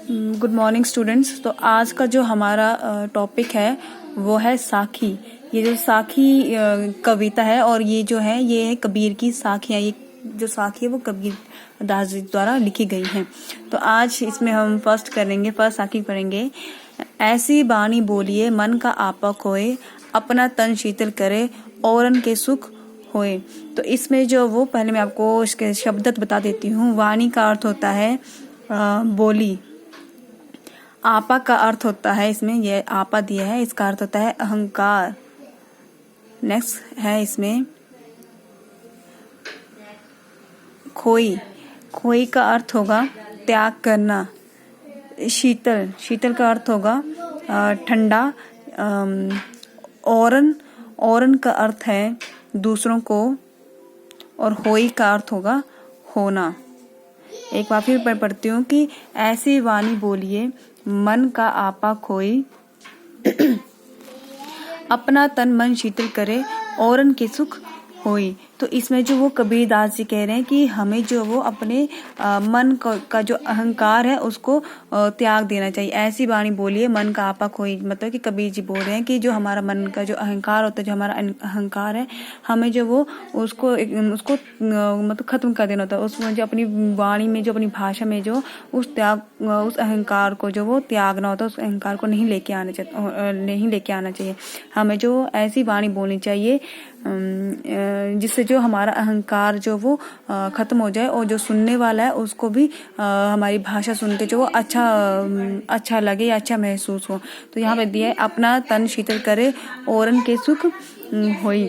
Good morning students. तो आज का जो हमारा टॉपिक है वो है साखी। ये जो साखी कविता है और ये जो है ये है कबीर की साखियाँ। ये जो साखी है वो कबीर दास जी द्वारा लिखी गई हैं। तो आज इसमें हम फर्स्ट साखी पढ़ेंगे। ऐसी बाणी बोलिए मन का आपा खोए, अपना तन शीतल करे औरन के सुख होए। तो इसमें जो वो पहले मैं आपको इसके शब्दत बता देती हूँ। वाणी का अर्थ होता है बोली। आपा का अर्थ होता है, इसमें ये आपा दिया है, इसका अर्थ होता है अहंकार। नेक्स्ट है इसमें खोई। खोई का अर्थ होगा त्याग करना। शीतल, शीतल का अर्थ होगा ठंडा। औरन, औरन का अर्थ है दूसरों को। और होई का अर्थ होगा होना। एक बार फिर पढ़ती हूँ कि ऐसी वाणी बोलिए मन का आपा खोई, अपना तन मन शीतल करे औरन के सुख होई। तो इसमें जो वो कबीर दास जी कह रहे हैं कि हमें जो वो अपने मन का जो अहंकार है उसको त्याग देना चाहिए। ऐसी वाणी बोलिए मन का आपा खोई, मतलब कि कबीर जी बोल रहे हैं कि जो हमारा मन का जो अहंकार होता है, जो हमारा अहंकार है, हमें जो वो उसको मतलब खत्म कर देना होता है। उसमें जो अपनी वाणी में, जो अपनी भाषा में जो उस अहंकार को जो वो त्यागना होता है, उस अहंकार को नहीं लेके आना चाहिए। हमें जो ऐसी वाणी बोलनी चाहिए जिससे जो हमारा अहंकार जो वो खत्म हो जाए और जो सुनने वाला है उसको भी हमारी भाषा सुन के जो वो अच्छा लगे या अच्छा महसूस हो। तो यहाँ पे दिया है अपना तन शीतल करे औरन के सुख होई,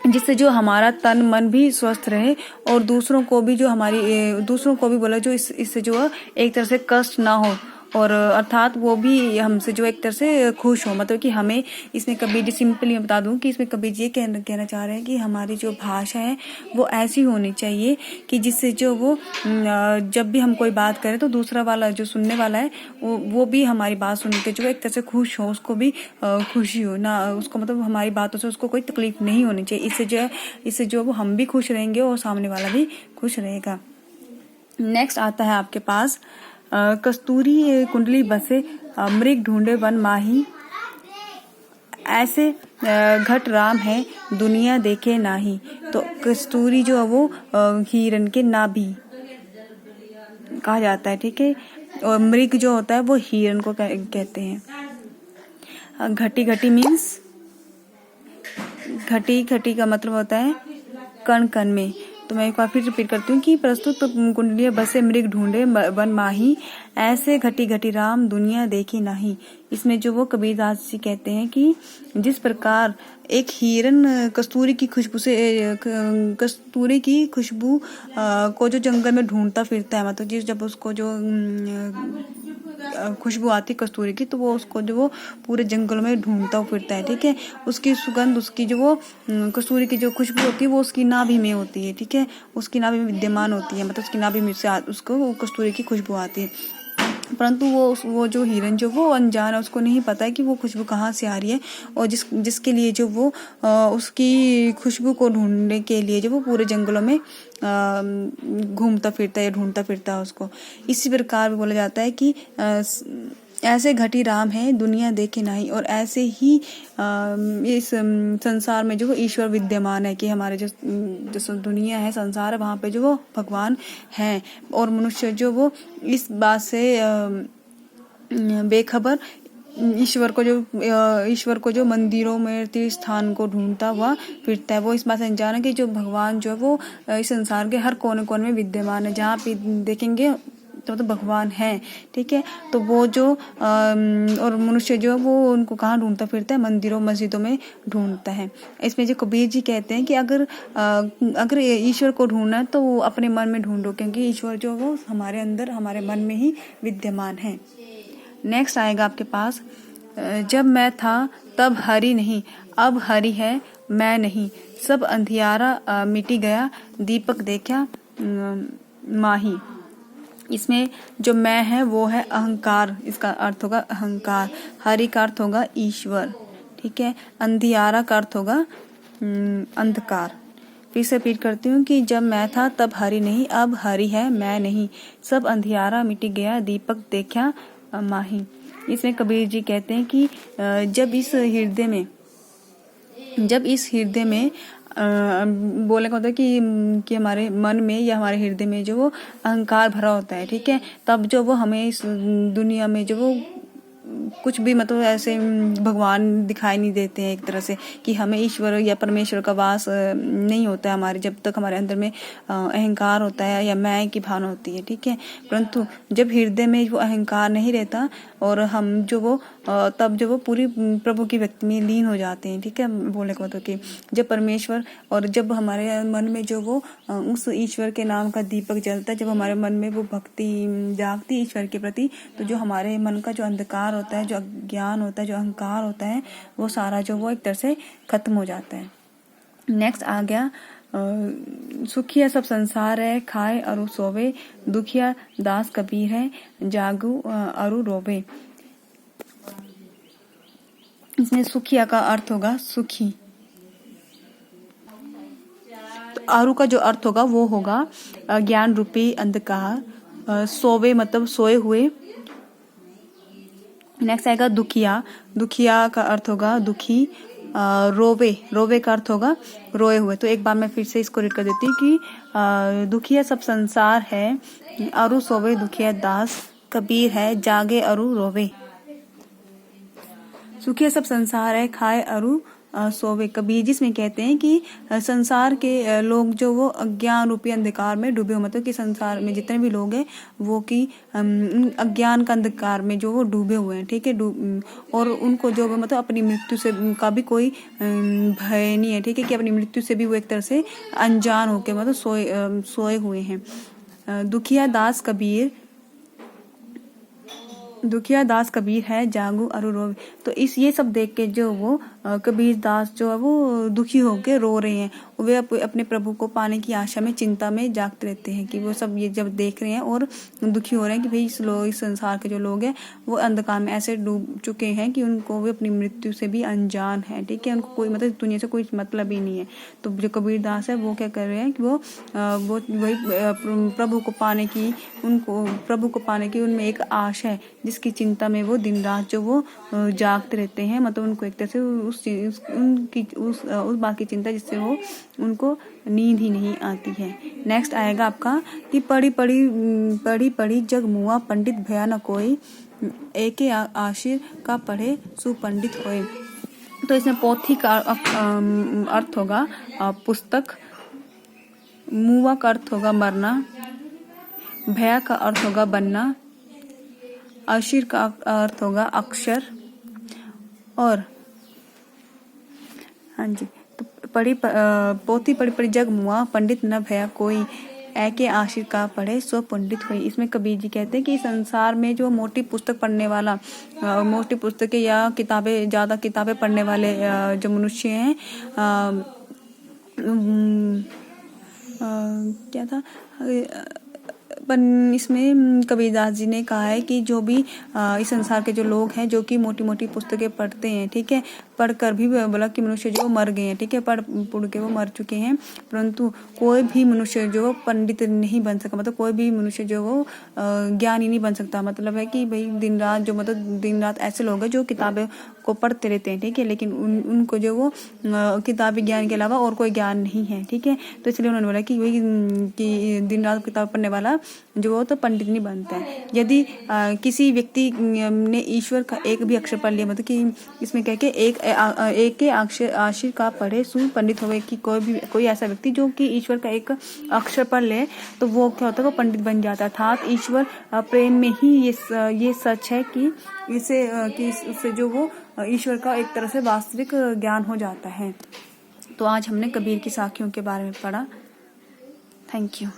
जिससे जो हमारा तन मन भी स्वस्थ रहे और दूसरों को भी बोला जो इससे जो एक तरह से कष्ट ना हो, और अर्थात वो भी हमसे जो एक तरह से खुश हो। मतलब कि हमें इसमें कबीर जी, सिंपली मैं बता दूं कि इसमें कबीर जी कहना चाह रहे हैं कि हमारी जो भाषा है वो ऐसी होनी चाहिए कि जिससे जो वो जब भी हम कोई बात करें तो दूसरा वाला जो सुनने वाला है वो भी हमारी बात सुन के जो एक तरह से खुश हो, उसको भी खुशी हो ना, उसको मतलब हमारी बातों से उसको कोई तकलीफ नहीं होनी चाहिए। इससे जो वो हम भी खुश रहेंगे और सामने वाला भी खुश रहेगा। नेक्स्ट आता है आपके पास कस्तूरी कुंडली बसे मृग ढूंढे वन माही, ऐसे घट राम है दुनिया देखे नाही। तो कस्तूरी जो है वो हिरन के नाभि कहा जाता है, ठीक है। और मृग जो होता है वो हिरन को कहते हैं। घटी घटी मीन्स घटी का मतलब होता है कण कण में। तो मैं एक बार फिर रिपीट करती हूँ कि प्रस्तुत कुंडलिया बसे मृग ढूंढे वन माही, ऐसे घटी घटी राम दुनिया देखी नहीं। इसमें जो वो कबीर दास जी कहते हैं कि जिस प्रकार एक हिरन कस्तूरी की खुशबू को जो जंगल में ढूंढता फिरता है, मतलब जब उसको जो खुशबू आती कस्तूरी की, तो वो उसको जो वो पूरे जंगल में ढूंढता फिरता है, ठीक है। उसकी सुगंध, उसकी जो वो कस्तूरी की जो खुशबू होती है वो उसकी नाभि में होती है, ठीक है। उसकी नाभि में विद्यमान होती है, मतलब उसकी नाभि में से उसको कस्तूरी की खुशबू आती है। परंतु वो जो हिरन जो वो अनजान है, उसको नहीं पता है कि वो खुशबू कहाँ से आ रही है, और जिसके लिए जो वो उसकी खुशबू को ढूंढने के लिए जो वो पूरे जंगलों में घूमता फिरता है, ढूंढता फिरता है उसको। इसी प्रकार बोला जाता है कि ऐसे घटी राम है दुनिया देखे नहीं, और ऐसे ही इस संसार में जो वो ईश्वर विद्यमान है कि हमारे जो दुनिया है, संसार है, वहाँ पे जो वो भगवान हैं। और मनुष्य जो वो इस बात से बेखबर ईश्वर को जो मंदिरों में तीर्थ स्थान को ढूंढता हुआ फिरता है। वो इस बात से अनजान है कि जो भगवान जो है वो इस संसार के हर कोने कोने में विद्यमान है। जहाँ पे देखेंगे तो भगवान है, ठीक है। तो वो जो और मनुष्य जो वो उनको कहाँ ढूंढता फिरता है, मंदिरों मस्जिदों में ढूंढता है। इसमें जो कबीर जी कहते हैं कि अगर ईश्वर को ढूंढना है तो वो अपने मन में ढूंढो, क्योंकि ईश्वर जो वो हमारे अंदर, हमारे मन में ही विद्यमान है। नेक्स्ट आएगा आपके पास, जब मैं था तब हरि नहीं, अब हरि है मैं नहीं, सब अंधियारा मिटी गया, दीपक देखा माही। इसमें जो मैं है वो है अहंकार, इसका अर्थ होगा अहंकार। हरि का अर्थ होगा ईश्वर, ठीक है। अंधियारा का अर्थ होगा अंधकार। फिर से रिपीट करती हूँ कि जब मैं था तब हरि नहीं, अब हरि है मैं नहीं, सब अंधियारा मिट गया, दीपक देखा माही। इसमें कबीर जी कहते हैं कि जब इस हृदय में बोलने का मतलब कि हमारे मन में या हमारे हृदय में जो वो अहंकार भरा होता है, ठीक है, तब जो वो हमें इस दुनिया में जो वो कुछ भी मतलब ऐसे भगवान दिखाई नहीं देते हैं, एक तरह से कि हमें ईश्वर या परमेश्वर का वास नहीं होता है हमारे, जब तक हमारे अंदर में अहंकार होता है या मैं की भावना होती है, ठीक है। परंतु जब हृदय में वो अहंकार नहीं रहता और हम जो वो तब जो वो पूरी प्रभु की व्यक्ति में लीन हो जाते हैं, ठीक है। बोले को तो कि जब परमेश्वर और जब हमारे मन में जो वो उस ईश्वर के नाम का दीपक जलता है, जब हमारे मन में वो भक्ति जागती ईश्वर के प्रति, तो जो हमारे मन का जो अंधकार होता है, जो अज्ञान होता है, जो अहंकार होता है, वो सारा जो वो एक तरह से खत्म हो जाता है। नेक्स्ट आ गया सुखिया सब संसार है, खाए अरु सोवे, दुखिया दास कबीर है, जागू अरु रोवे। इसमें सुखिया का अर्थ होगा सुखी, तो आरु का जो अर्थ होगा वो होगा ज्ञान रूपी अंधकार, सोवे मतलब सोए हुए। नेक्स्ट आएगा दुखिया, दुखिया का अर्थ होगा दुखी, रोवे का अर्थ होगा रोए हुए। तो एक बार मैं फिर से इसको रीड कर देती हूँ कि दुखिया सब संसार है, अरु सोवे, दुखिया दास कबीर है, जागे अरु रोवे। सुखिया सब संसार है, खाए अरु सोवे, कबीर जिसमें कहते हैं कि संसार के लोग जो वो अज्ञान रूपी अंधकार में डूबे हो, मतलब कि संसार में जितने भी लोग हैं वो कि अज्ञान का अंधकार में जो वो डूबे हुए हैं, ठीक है, और उनको जो मतलब अपनी मृत्यु से का भी कोई भय नहीं है, ठीक है, कि अपनी मृत्यु से भी वो एक तरह से अनजान होके मतलब सोए हुए हैं। दुखिया दास कबीर है, जागू अरु रोवे। तो ये सब देख के जो वो कबीर दास जो है वो दुखी होके रो रहे हैं, वे अपने प्रभु को पाने की आशा में चिंता में जागते रहते हैं, कि वो सब ये जब देख रहे हैं और दुखी हो रहे हैं कि भाई इस संसार के जो लोग हैं वो अंधकार में ऐसे डूब चुके हैं कि उनको भी अपनी मृत्यु से भी अनजान है, ठीक है, उनको कोई मतलब दुनिया से कोई मतलब ही नहीं है। तो जो कबीर दास है वो क्या कर रहे हैं कि वो वही प्रभु को पाने की उनमें एक आशा है, जिसकी चिंता में वो दिन रात जो वो जागते रहते हैं, मतलब उनको एक तरह से उस बात की चिंता जिससे वो उनको नींद ही नहीं आती है। नेक्स्ट आएगा आपका कि पढ़ी पढ़ी जग मुआ, पंडित भया न कोई, एक आशिर का पढ़े सुपंडित होए। तो इसमें पोथी का अर्थ होगा पुस्तक, मुआ का अर्थ होगा मरना, भया का अर्थ होगा बनना, आशिर का अर्थ होगा अक्षर, और हाँ जी, तो पोथी पढ़ी जग मुआ, पंडित न भया कोई, ऐके आशिर का पढ़े सो पंडित हुई। इसमें कबीर जी कहते हैं कि संसार में जो मोटी पुस्तक पढ़ने वाला, मोटी पुस्तकें या किताबें, ज़्यादा किताबें पढ़ने वाले जो मनुष्य हैं, क्या था पर इसमें कबीरदास जी ने कहा है कि जो भी इस संसार के जो लोग हैं जो कि मोटी मोटी पुस्तकें पढ़ते हैं, ठीक है, पढ़कर भी बोला कि मनुष्य जो मर गए हैं, ठीक है, पढ़ के वो मर चुके हैं, परंतु कोई भी मनुष्य जो पंडित नहीं बन सका, मतलब कोई भी मनुष्य जो वो ज्ञानी नहीं बन सकता। मतलब है कि भाई दिन रात ऐसे लोग हैं जो किताबें को पढ़ते रहते हैं, ठीक है, लेकिन उनको जो वो किताबी ज्ञान के अलावा और कोई ज्ञान नहीं है, ठीक है। तो इसलिए उन्होंने बोला कि वही कि दिन रात किताब पढ़ने वाला जो वो तो पंडित नहीं बनता है। यदि किसी व्यक्ति ने ईश्वर का एक भी अक्षर पढ़ लिया, मतलब कि इसमें कह के एक के आशिर का पढ़े सु पंडित होवे, कि कोई ऐसा व्यक्ति जो कि ईश्वर का एक अक्षर पढ़ ले तो वो क्या होता है, वो पंडित बन जाता है। अर्थात ईश्वर प्रेम में ही ये सच है कि उससे जो वो ईश्वर का एक तरह से वास्तविक ज्ञान हो जाता है। तो आज हमने कबीर की साखियों के बारे में पढ़ा। Thank you.